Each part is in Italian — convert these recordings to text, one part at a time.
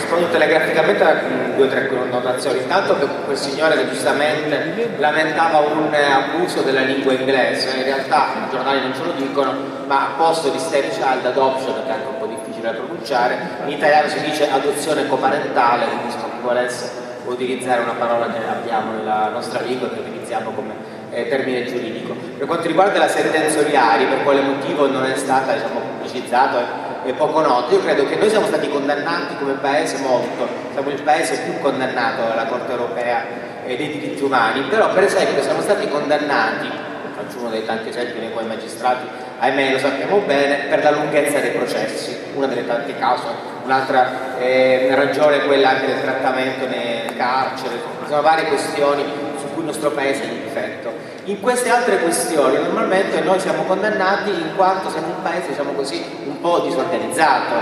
rispondo telegraficamente a due o tre connotazioni. Intanto per quel signore che giustamente lamentava un abuso della lingua inglese, in realtà i giornali non ce lo dicono, ma a posto di stepchild adoption, che è anche un po' difficile da pronunciare, in italiano si dice adozione coparentale, quindi se chi volesse utilizzare una parola che abbiamo nella nostra lingua, che utilizziamo come termine giuridico. Per quanto riguarda la sentenza Oliari, per quale motivo non è stata pubblicizzato è poco noto. Io credo che noi siamo stati condannati come paese molto, siamo il paese più condannato dalla Corte Europea dei diritti umani, però per esempio siamo stati condannati, faccio uno dei tanti esempi nei quali i magistrati, ahimè lo sappiamo bene, per la lunghezza dei processi, una delle tante cause, un'altra ragione è quella anche del trattamento nel carcere, sono varie questioni su cui il nostro paese è in difetto. In queste altre questioni normalmente noi siamo condannati in quanto siamo un paese, diciamo così, un po' disorganizzato,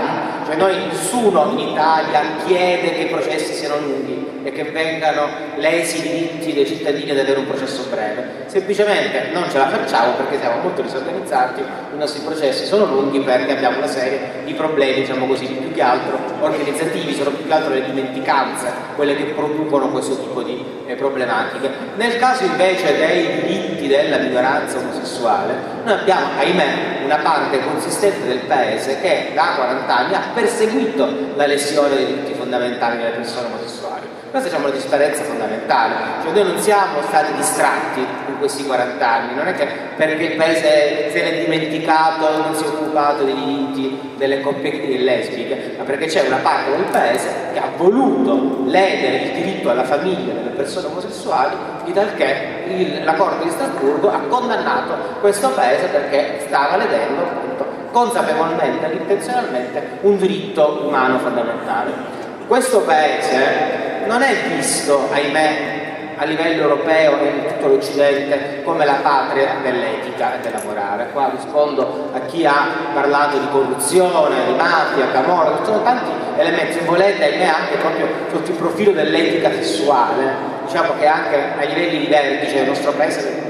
cioè nessuno in Italia chiede che i processi siano lunghi e che vengano lesi i diritti dei cittadini ad avere un processo breve, semplicemente non ce la facciamo perché siamo molto disorganizzati, i nostri processi sono lunghi perché abbiamo una serie di problemi, diciamo così, più che altro organizzativi, sono più che altro le dimenticanze quelle che producono questo tipo di problematiche. Nel caso invece dei diritti della minoranza omosessuale, noi abbiamo, ahimè, una parte consistente del paese che da 40 anni ha perseguito la lesione dei diritti fondamentali delle persone omosessuali. Questa è una differenza fondamentale, cioè noi non siamo stati distratti in questi 40 anni, non è che perché il paese si era dimenticato, non si è occupato dei diritti delle coppie lesbiche, ma perché c'è una parte del paese che ha voluto ledere il diritto alla famiglia delle persone omosessuali, di talché la Corte di Strasburgo ha condannato questo paese perché stava ledendo appunto consapevolmente e intenzionalmente un diritto umano fondamentale. Questo paese non è visto, ahimè, a livello europeo e in tutto l'Occidente come la patria dell'etica e della morale. Qua rispondo a chi ha parlato di corruzione, di mafia, camorra, ci sono tanti elementi, se volete, ahimè, anche proprio sotto il profilo dell'etica sessuale. Diciamo che anche ai livelli di vertice del nostro paese negli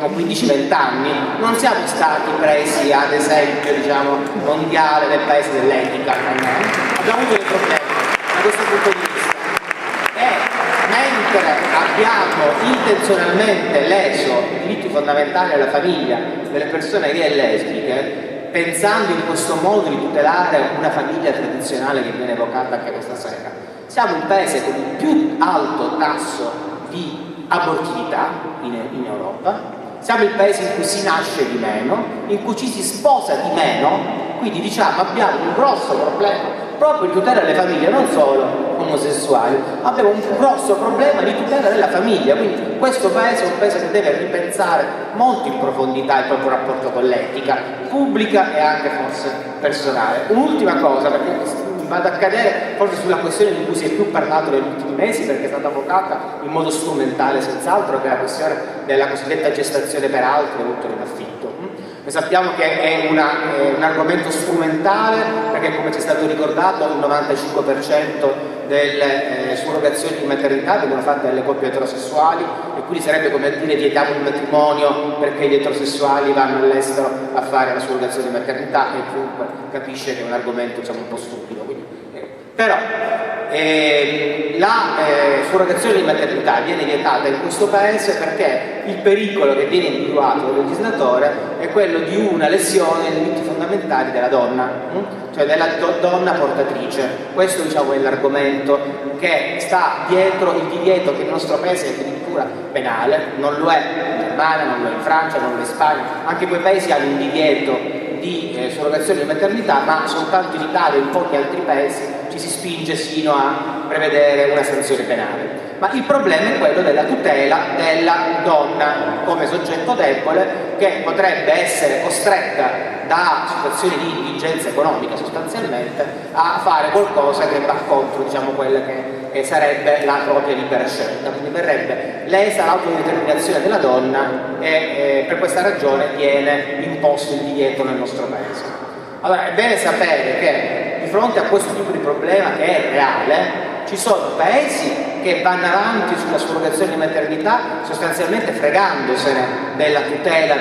ultimi 15-20 anni non siamo stati presi ad esempio mondiale del paese dell'etica, abbiamo avuto dei problemi da questo punto di vista. Mentre abbiamo intenzionalmente leso i diritti fondamentali alla famiglia delle persone gay e lesbiche, pensando in questo modo di tutelare una famiglia tradizionale che viene evocata anche questa sera, siamo il paese con il più alto tasso di abortività in Europa, siamo il paese in cui si nasce di meno, in cui ci si sposa di meno, quindi abbiamo un grosso problema proprio di tutela delle famiglie, non solo omosessuali, abbiamo un grosso problema di tutela della famiglia, quindi questo paese è un paese che deve ripensare molto in profondità il proprio rapporto con l'etica pubblica e anche forse personale. Un'ultima cosa, perché vado a cadere forse sulla questione di cui si è più parlato negli ultimi mesi, perché è stata avvocata in modo strumentale senz'altro, che è la questione della cosiddetta gestazione per altri e l'utero in affitto. Noi sappiamo che è un argomento strumentale perché, come ci è stato ricordato, il 95% delle surrogazioni di maternità vengono fatte dalle coppie eterosessuali e quindi sarebbe come dire vietiamo il matrimonio perché gli eterosessuali vanno all'estero a fare la surrogazione di maternità, e chiunque capisce che è un argomento un po' stupido. Però la surrogazione di maternità viene vietata in questo paese perché il pericolo che viene individuato dal legislatore è quello di una lesione dei diritti fondamentali della donna, cioè della donna portatrice. Questo è l'argomento che sta dietro il divieto che nel nostro paese è addirittura penale, non lo è in Germania, non lo è in Francia, non lo è in Spagna, anche quei paesi hanno un divieto di surrogazione di maternità, ma soltanto in Italia e in pochi altri paesi ci si spinge sino a prevedere una sanzione penale. Ma il problema è quello della tutela della donna come soggetto debole, che potrebbe essere costretta da situazioni di indigenza economica sostanzialmente a fare qualcosa che va contro quella che sarebbe la propria libera scelta, quindi verrebbe lesa l'autodeterminazione della donna e per questa ragione viene imposto il divieto nel nostro paese. Allora è bene sapere che di fronte a questo tipo di problema che è reale ci sono paesi che vanno avanti sulla surrogazione di maternità sostanzialmente fregandosene della tutela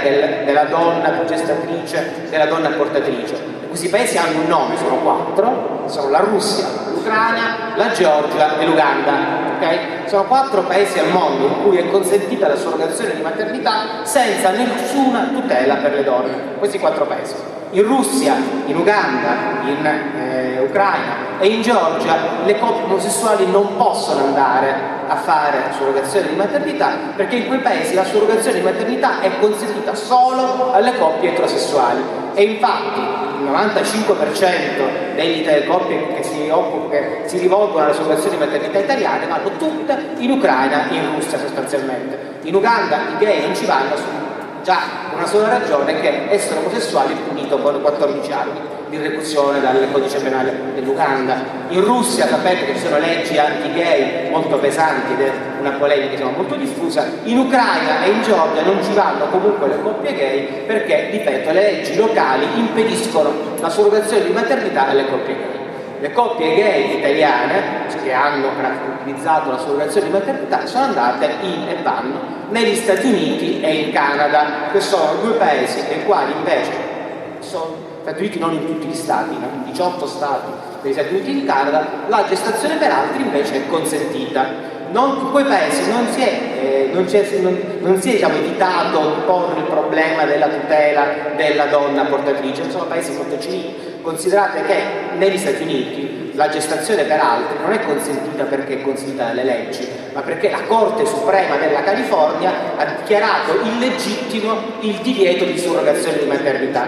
della donna gestatrice, della donna portatrice. Questi paesi hanno un nome, sono 4, sono la Russia, l'Ucraina, la Georgia e l'Uganda. Okay? Sono 4 paesi al mondo in cui è consentita la surrogazione di maternità senza nessuna tutela per le donne. Questi 4 paesi. In Russia, in Uganda, in Ucraina e in Georgia le coppie omosessuali non possono andare a fare surrogazione di maternità, perché in quei paesi la surrogazione di maternità è consentita solo alle coppie eterosessuali. E infatti il 95% delle coppie che si rivolgono alla surrogazione di maternità italiane vanno tutte in Ucraina e in Russia sostanzialmente. In Uganda i gay non ci vanno già una sola ragione, che essere omosessuali è punito con 14 anni di reclusione dal codice penale dell'Uganda. In Russia sapete che ci sono leggi anti-gay molto pesanti ed è una polemica molto diffusa. In Ucraina e in Georgia non ci vanno comunque le coppie gay perché, ripeto, le leggi locali impediscono la surrogazione di maternità alle coppie gay. Le coppie gay italiane che hanno utilizzato la surrogazione di maternità sono andate e vanno negli Stati Uniti e in Canada, che sono 2 paesi nei quali invece sono Stati Uniti non in tutti gli stati, in 18 stati degli Stati Uniti e in Canada, la gestazione per altri invece è consentita. In quei paesi non si è evitato di porre il problema della tutela della donna portatrice, sono paesi molto civili. Considerate che negli Stati Uniti la gestazione per altri non è consentita perché è consentita dalle leggi, ma perché la Corte Suprema della California ha dichiarato illegittimo il divieto di surrogazione di maternità.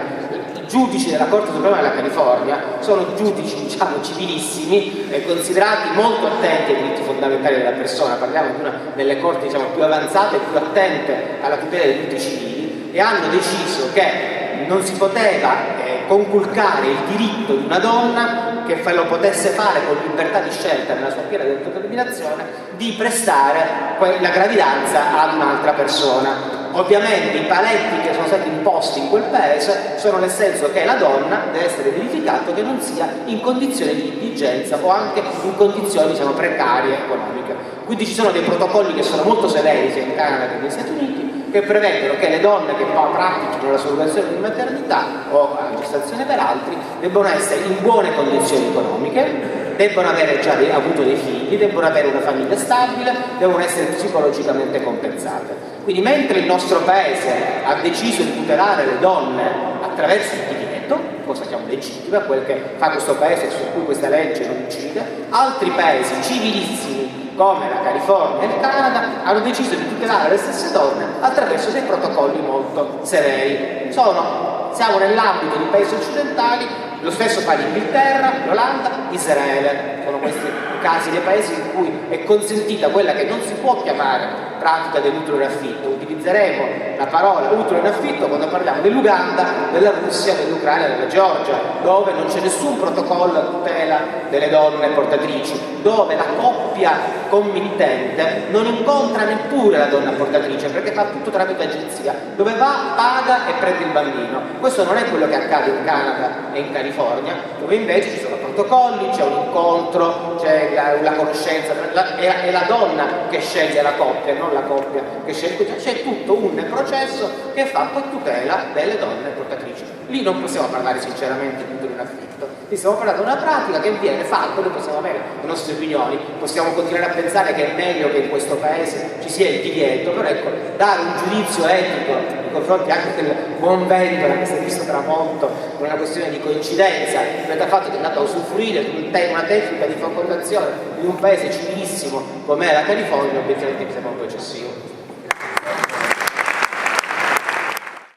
I giudici della Corte Suprema della California sono giudici, civilissimi, considerati molto attenti ai diritti fondamentali della persona. Parliamo di una delle corti più avanzate e più attente alla tutela dei diritti civili, e hanno deciso che non si poteva conculcare il diritto di una donna, che lo potesse fare con libertà di scelta nella sua piena autodeterminazione, di prestare la gravidanza ad un'altra persona. Ovviamente i paletti che sono stati imposti in quel paese sono nel senso che la donna deve essere verificato che non sia in condizioni di indigenza o anche in condizioni precarie economiche. Quindi ci sono dei protocolli che sono molto severi sia in Canada che negli Stati Uniti, che prevedono che le donne che pratichino la surrogazione di maternità o la gestazione per altri debbono essere in buone condizioni economiche, debbono avere già avuto dei figli, debbono avere una famiglia stabile, devono essere psicologicamente compensate. Quindi mentre il nostro paese ha deciso di tutelare le donne attraverso il divieto, cosa legittima, quel che fa questo paese su cui questa legge non incide, altri paesi civilissimi come la California e il Canada hanno deciso di tutelare le stesse donne attraverso dei protocolli molto severi. Siamo nell'ambito di paesi occidentali, lo stesso fa l'Inghilterra, l'Olanda, Israele. Sono questi i casi dei paesi in cui è consentita quella che non si può chiamare pratica dell'utero in affitto. Utilizzeremo la parola utero in affitto quando parliamo dell'Uganda, della Russia, dell'Ucraina e della Georgia, dove non c'è nessun protocollo a tutela delle donne portatrici, dove la coppia committente non incontra neppure la donna portatrice perché fa tutto tramite agenzia, dove va, paga e prende il bambino. Questo non è quello che accade in Canada e in California, dove invece ci sono protocolli, c'è un incontro, c'è la conoscenza, è la donna che sceglie la coppia, non la coppia che sceglie, c'è tutto un processo che fa poi tutela delle donne portatrici. Lì non possiamo parlare sinceramente di utero in affitto, lì stiamo parlando di una pratica che viene fatta, noi possiamo avere le nostre opinioni, possiamo continuare a pensare che è meglio che in questo paese ci sia il divieto, però dare un giudizio etico nei confronti anche del buon Vendola che si è visto tramonto con una questione di coincidenza, rispetto al fatto che è andato a usufruire di una tecnica di fecondazione in un paese civilissimo come è la California, obiettivamente mi sembra un po' eccessivo.